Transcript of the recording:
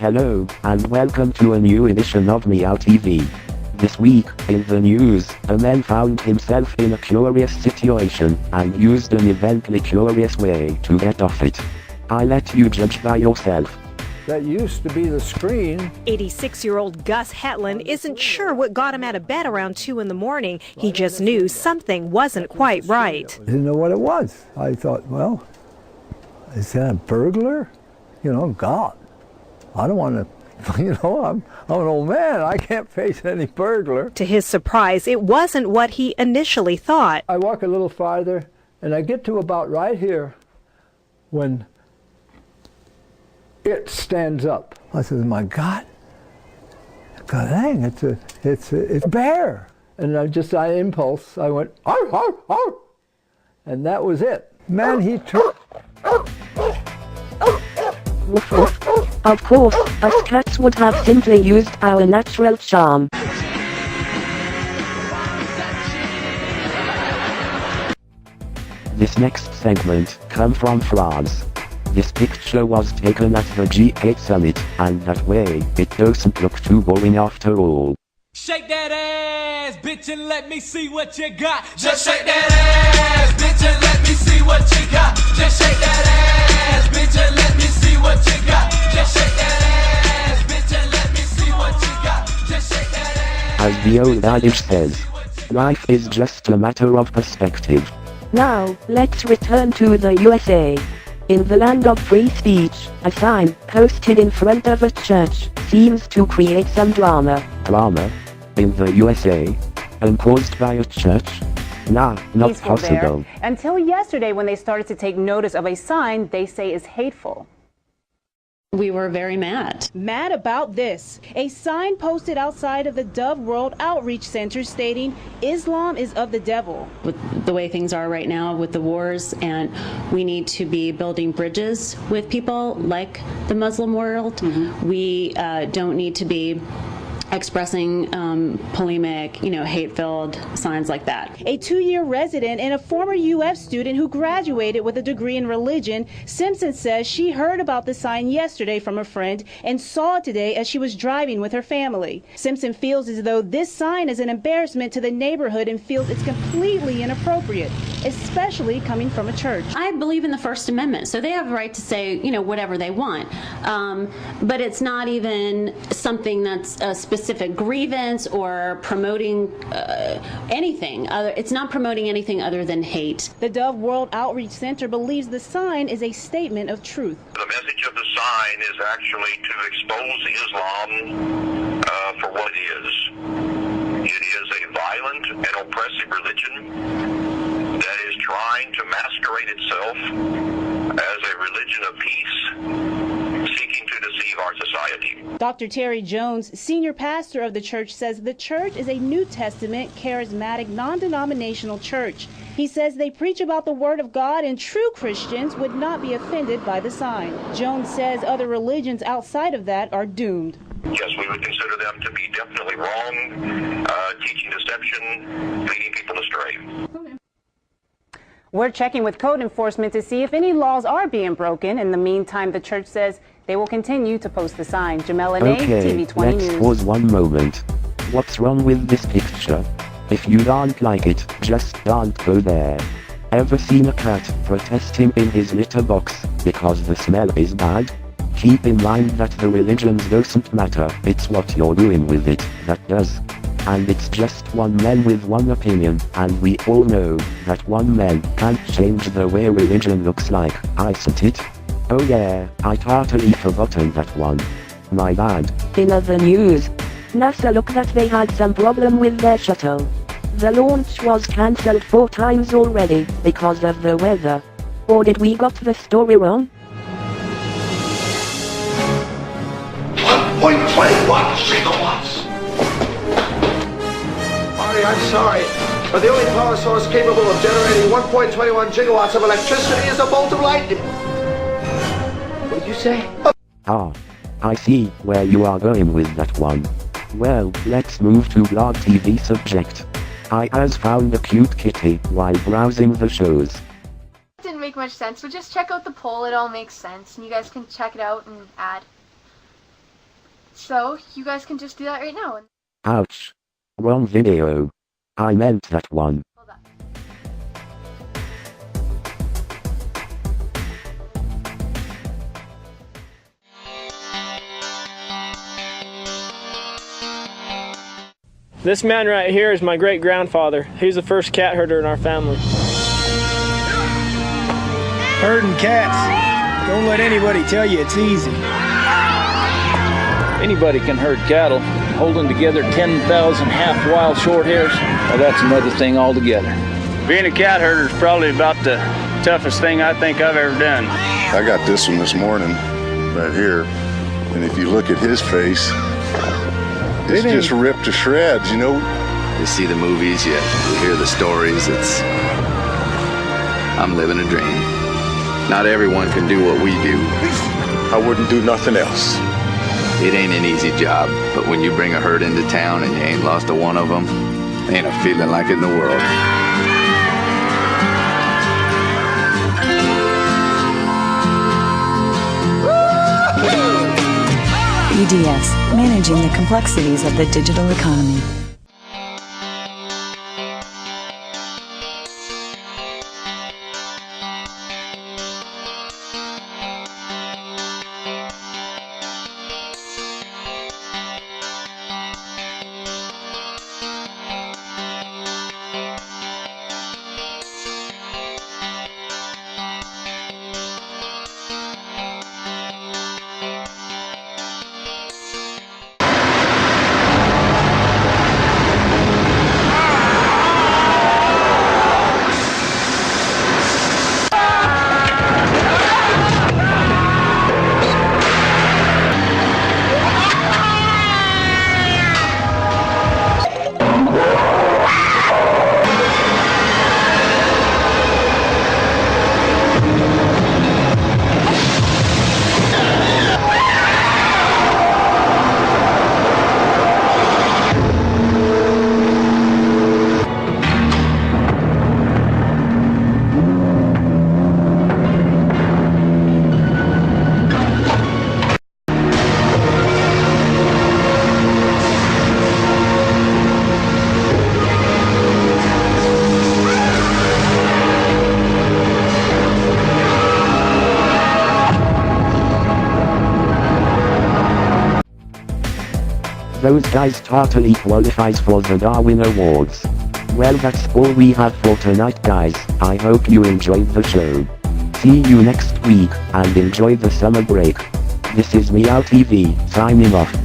Hello, and welcome to a new edition of Meow TV. This week, in the news, a man found himself in a curious situation, and used an evidently curious way to get off it. I let you judge by yourself. That used to be the screen. 86-year-old Gus Hetland isn't sure what got him out of bed around 2 in the morning. He just knew something wasn't quite right. I didn't know what it was. I thought, well, is that a burglar? You know, God, I don't want to, I'm an old man. I can't face any burglar. To his surprise, it wasn't what he initially thought. I walk a little farther, and I get to about right here when it stands up. I said, my God, dang, it's a bear. And I impulse, I went, arr, arr, arr. And that was it. Man, he took. Of course, us cats would have simply used our natural charm. This next segment comes from France. This picture was taken at the G8 summit, and that way, it doesn't look too boring after all. Shake that ass, bitch, and let me see what you got. Just shake that ass, bitch, and let me see what you got. Just shake that ass, bitch, and let me see what you got. Just shake that ass, bitch, and let me see what you got. Just shake that ass. As the old adage says, life is just a matter of perspective. Now, let's return to the USA. In the land of free speech, a sign posted in front of a church seems to create some drama. Drama? In the USA? Imposed by a church? Nah, not Peaceful possible. there, until yesterday when they started to take notice of a sign they say is hateful. We were very mad. Mad about this. A sign posted outside of the Dove World Outreach Center stating Islam is of the devil. With the way things are right now with the wars, and we need to be building bridges with people like the Muslim world. We don't need to be expressing polemic, hate-filled signs like that. A 2-year resident and a former UF student who graduated with a degree in religion, Simpson says she heard about the sign yesterday from a friend and saw it today as she was driving with her family. Simpson feels as though this sign is an embarrassment to the neighborhood and feels it's completely inappropriate, especially coming from a church. I believe in the First Amendment, so they have a right to say, whatever they want. But it's not even something that's a specific grievance or promoting anything. It's not promoting anything other than hate. The Dove World Outreach Center believes the sign is a statement of truth. The message of the sign is actually to expose Islam for what it is. It is a violent and oppressive religion that is trying to masquerade itself as a religion of peace, seeking to deceive our society. Dr. Terry Jones, senior pastor of the church, says the church is a New Testament, charismatic, non-denominational church. He says they preach about the Word of God and true Christians would not be offended by the sign. Jones says other religions outside of that are doomed. Yes, we would consider them to be definitely wrong, teaching deception, leading people astray. We're checking with code enforcement to see if any laws are being broken. In the meantime, the church says they will continue to post the sign. Jamel Ane, Okay, TV 20 let's News. pause one moment. What's wrong with this picture? If you don't like it, just don't go there. Ever seen a cat protesting in his litter box because the smell is bad? Keep in mind that the religions doesn't matter, it's what you're doing with it that does. And it's just one man with one opinion, and we all know that one man can't change the way religion looks like, isn't it? Oh yeah, I totally forgotten that one. My bad. In other news, NASA looked that they had some problem with their shuttle. The launch was cancelled 4 times already because of the weather. Or did we got the story wrong? 1.21 gigawatts! Marty, I'm sorry, but the only power source capable of generating 1.21 gigawatts of electricity is a bolt of lightning. What did you say? Ah, I see where you are going with that one. Well, let's move to Blog TV subject. I has found a cute kitty while browsing the shows. Didn't make much sense, but just check out the poll, it all makes sense, and you guys can check it out and add. So, you guys can just do that right now. Ouch. Wrong video. I meant that one. Hold on. This man right here is my great-grandfather. He's the first cat herder in our family. Herding cats. Don't let anybody tell you it's easy. Anybody can herd cattle. Holding together 10,000 half-wild short hairs, well, that's another thing altogether. Being a cat herder is probably about the toughest thing I think I've ever done. I got this one this morning, right here, and if you look at his face, it's just ripped to shreds, you know? You see the movies, you hear the stories, I'm living a dream. Not everyone can do what we do. I wouldn't do nothing else. It ain't an easy job, but when you bring a herd into town and you ain't lost a one of them, ain't a feeling like it in the world. EDS, managing the complexities of the digital economy. Those guys totally qualifies for the Darwin Awards. Well, that's all we have for tonight, guys. I hope you enjoyed the show. See you next week, and enjoy the summer break. This is Meow TV, signing off.